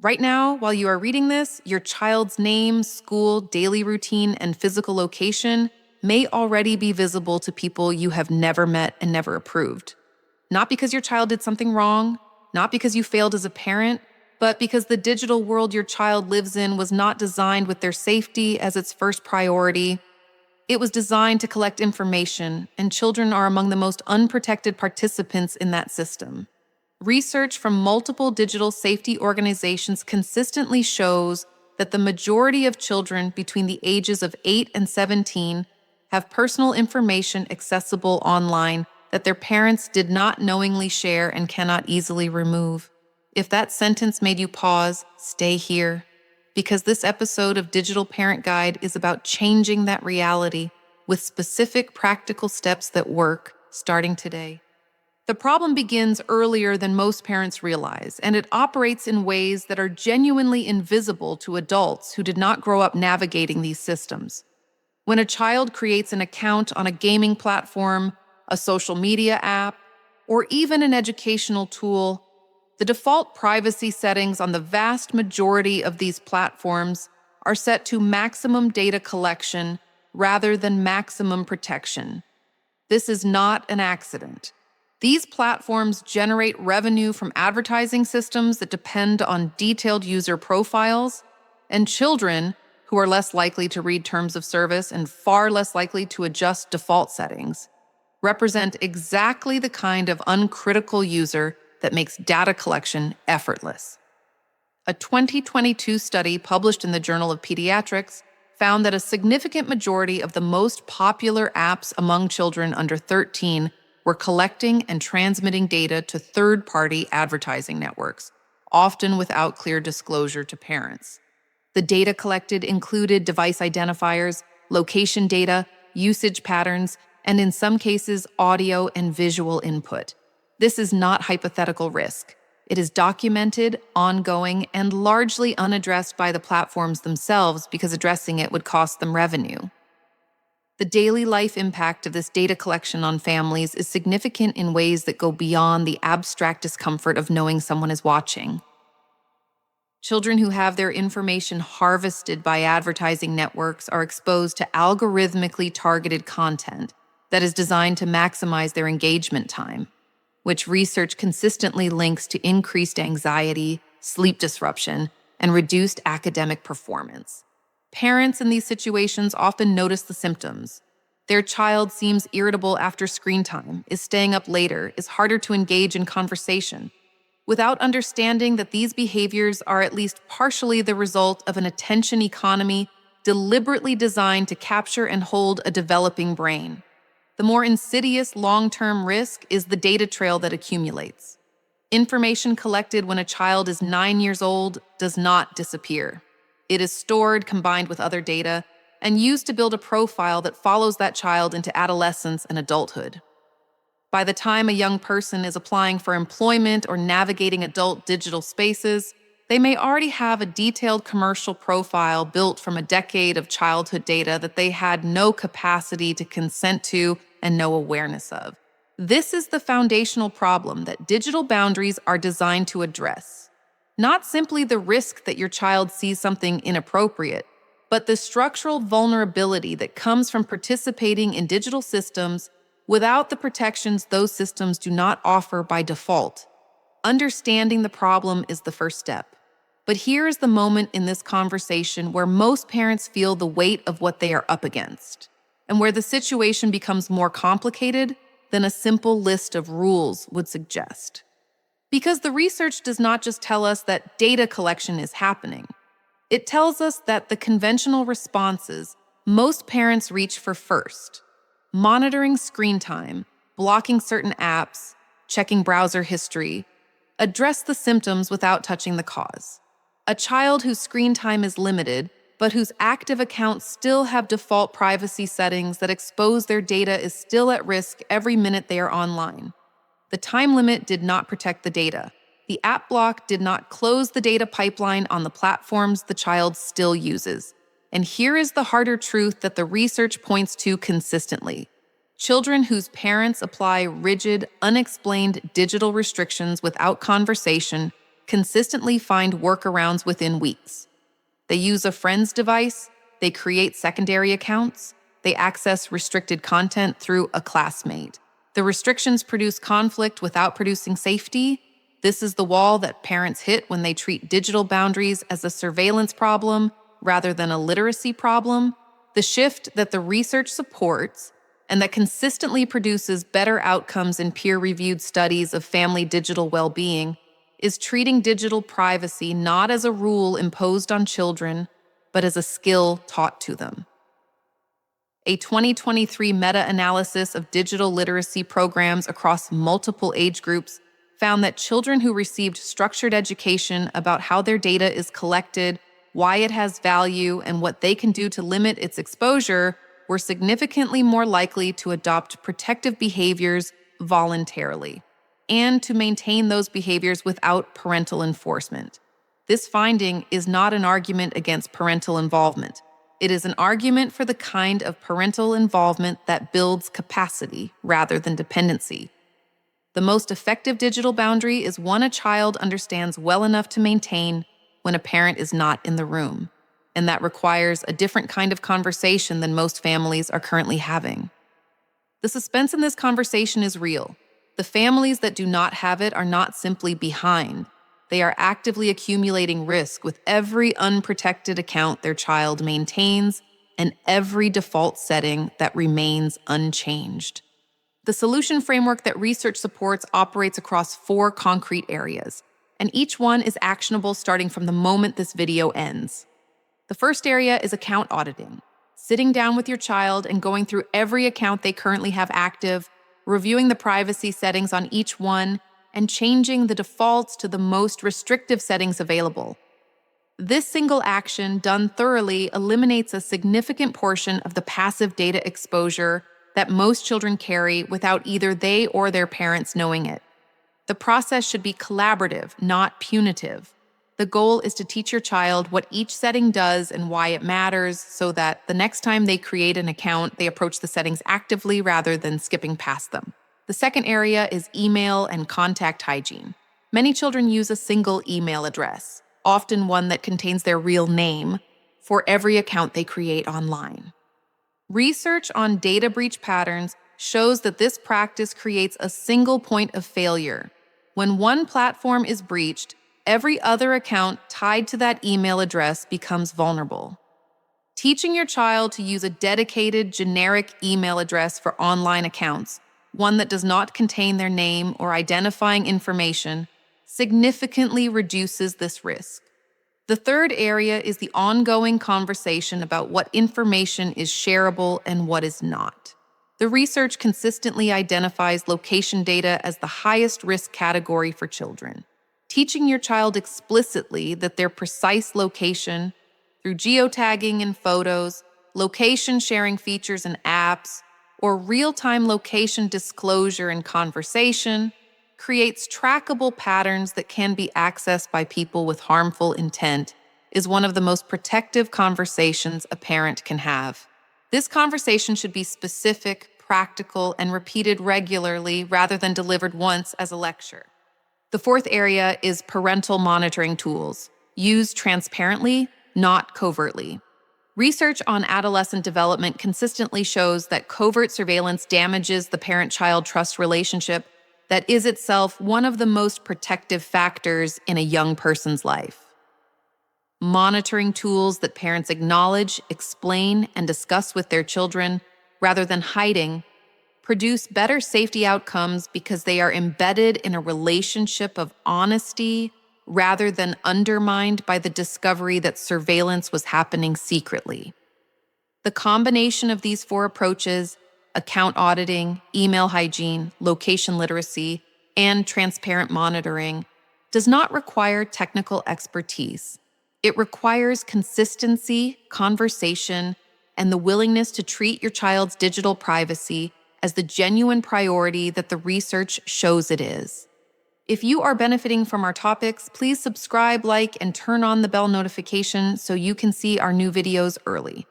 Right now, while you are reading this, your child's name, school, daily routine, and physical location may already be visible to people you have never met and never approved. Not because your child did something wrong, not because you failed as a parent, but because the digital world your child lives in was not designed with their safety as its first priority. It was designed to collect information, and children are among the most unprotected participants in that system. Research from multiple digital safety organizations consistently shows that the majority of children between the ages of 8 and 17 have personal information accessible online that their parents did not knowingly share and cannot easily remove. If that sentence made you pause, stay here, because this episode of Digital Parent Guide is about changing that reality with specific practical steps that work starting today. The problem begins earlier than most parents realize, and it operates in ways that are genuinely invisible to adults who did not grow up navigating these systems. When a child creates an account on a gaming platform, a social media app, or even an educational tool, the default privacy settings on the vast majority of these platforms are set to maximum data collection rather than maximum protection. This is not an accident. These platforms generate revenue from advertising systems that depend on detailed user profiles, and children, who are less likely to read terms of service and far less likely to adjust default settings, represent exactly the kind of uncritical user that makes data collection effortless. A 2022 study published in the Journal of Pediatrics found that a significant majority of the most popular apps among children under 13 were collecting and transmitting data to third-party advertising networks, often without clear disclosure to parents. The data collected included device identifiers, location data, usage patterns, and in some cases, audio and visual input. This is not hypothetical risk. It is documented, ongoing, and largely unaddressed by the platforms themselves because addressing it would cost them revenue. The daily life impact of this data collection on families is significant in ways that go beyond the abstract discomfort of knowing someone is watching. Children who have their information harvested by advertising networks are exposed to algorithmically targeted content that is designed to maximize their engagement time, which research consistently links to increased anxiety, sleep disruption, and reduced academic performance. Parents in these situations often notice the symptoms. Their child seems irritable after screen time, is staying up later, is harder to engage in conversation, without understanding that these behaviors are at least partially the result of an attention economy deliberately designed to capture and hold a developing brain. The more insidious long-term risk is the data trail that accumulates. Information collected when a child is 9 years old does not disappear. It is stored, combined with other data, and used to build a profile that follows that child into adolescence and adulthood. By the time a young person is applying for employment or navigating adult digital spaces, they may already have a detailed commercial profile built from a decade of childhood data that they had no capacity to consent to and no awareness of. This is the foundational problem that digital boundaries are designed to address. Not simply the risk that your child sees something inappropriate, but the structural vulnerability that comes from participating in digital systems without the protections those systems do not offer by default. Understanding the problem is the first step. But here is the moment in this conversation where most parents feel the weight of what they are up against, and where the situation becomes more complicated than a simple list of rules would suggest. Because the research does not just tell us that data collection is happening. It tells us that the conventional responses most parents reach for first, monitoring screen time, blocking certain apps, checking browser history, address the symptoms without touching the cause. A child whose screen time is limited, but whose active accounts still have default privacy settings that expose their data is still at risk every minute they are online. The time limit did not protect the data. The app block did not close the data pipeline on the platforms the child still uses. And here is the harder truth that the research points to consistently. Children whose parents apply rigid, unexplained digital restrictions without conversation consistently find workarounds within weeks. They use a friend's device, they create secondary accounts, they access restricted content through a classmate. The restrictions produce conflict without producing safety. This is the wall that parents hit when they treat digital boundaries as a surveillance problem rather than a literacy problem. The shift that the research supports and that consistently produces better outcomes in peer-reviewed studies of family digital well-being is treating digital privacy not as a rule imposed on children, but as a skill taught to them. A 2023 meta-analysis of digital literacy programs across multiple age groups found that children who received structured education about how their data is collected, why it has value, and what they can do to limit its exposure were significantly more likely to adopt protective behaviors voluntarily and to maintain those behaviors without parental enforcement. This finding is not an argument against parental involvement. It is an argument for the kind of parental involvement that builds capacity rather than dependency. The most effective digital boundary is one a child understands well enough to maintain when a parent is not in the room, and that requires a different kind of conversation than most families are currently having. The suspense in this conversation is real. The families that do not have it are not simply behind. They are actively accumulating risk with every unprotected account their child maintains and every default setting that remains unchanged. The solution framework that research supports operates across 4 concrete areas, and each one is actionable starting from the moment this video ends. The first area is account auditing, sitting down with your child and going through every account they currently have active, reviewing the privacy settings on each one, and changing the defaults to the most restrictive settings available. This single action, done thoroughly, eliminates a significant portion of the passive data exposure that most children carry without either they or their parents knowing it. The process should be collaborative, not punitive. The goal is to teach your child what each setting does and why it matters so that the next time they create an account, they approach the settings actively rather than skipping past them. The second area is email and contact hygiene. Many children use a single email address, often one that contains their real name, for every account they create online. Research on data breach patterns shows that this practice creates a single point of failure. When one platform is breached, every other account tied to that email address becomes vulnerable. Teaching your child to use a dedicated, generic email address for online accounts, one that does not contain their name or identifying information, significantly reduces this risk. The third area is the ongoing conversation about what information is shareable and what is not. The research consistently identifies location data as the highest risk category for children. Teaching your child explicitly that their precise location, through geotagging in photos, location sharing features in apps, or real-time location disclosure in conversation, creates trackable patterns that can be accessed by people with harmful intent is one of the most protective conversations a parent can have. This conversation should be specific, practical, and repeated regularly rather than delivered once as a lecture. The fourth area is parental monitoring tools, used transparently, not covertly. Research on adolescent development consistently shows that covert surveillance damages the parent-child trust relationship that is itself one of the most protective factors in a young person's life. Monitoring tools that parents acknowledge, explain, and discuss with their children, rather than hiding, produce better safety outcomes because they are embedded in a relationship of honesty rather than undermined by the discovery that surveillance was happening secretly. The combination of these 4 approaches, account auditing, email hygiene, location literacy, and transparent monitoring, does not require technical expertise. It requires consistency, conversation, and the willingness to treat your child's digital privacy as the genuine priority that the research shows it is. If you are benefiting from our topics, please subscribe, like, and turn on the bell notification so you can see our new videos early.